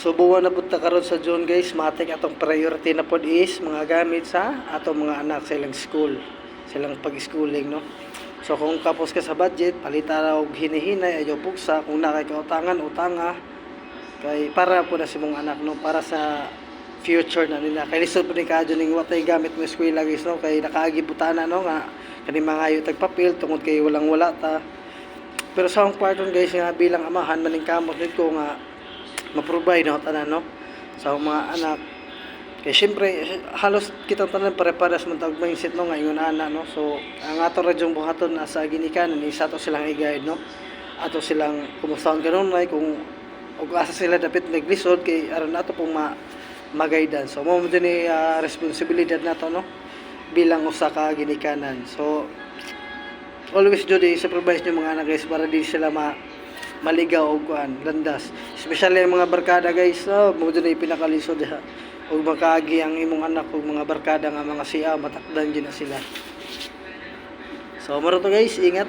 subukan na punta karon sa June guys, matik atong priority na pod is mga gamit sa atong mga anak sa ilang school, silang pag-schooling no. So kung kapos ka sa budget, palita ra og hinihinay ayo pugsa, kung na kay kautangan utanga kay para po na si mong anak no, para sa future na nila. Kay lisod po ni kadyo ning watay gamit mo eskwela guys no, kay nakaagi butana no nga kani mga ayo tagpapil tungod kay walang wala ta. Pero sa akong part guys nga bilang amahan maning kamot nito nga ma-provide no tanan no sa mga anak. Kaya syempre halos kitang tanan pare-pares man tawag mindset no nga ingon ana no. So ang ato radyong buhaton na sa ginikanan isa to silang i-guide no. Ato silang kumustaon kanon nay kung ug asa sila dapat naglisod kay aron nato pong ma-guidance. So mo din ni responsibilidad nato no bilang usa ka ginikanan. So always do di supervise yung mga anak guys para di sila maligaw og kuan landas, especially ang mga barkada guys mo dun ay pinakalisod ha ug makaagi ang imong anak ug mga barkada nga mga siya matakdan gyud na sila. So maro to guys, ingat.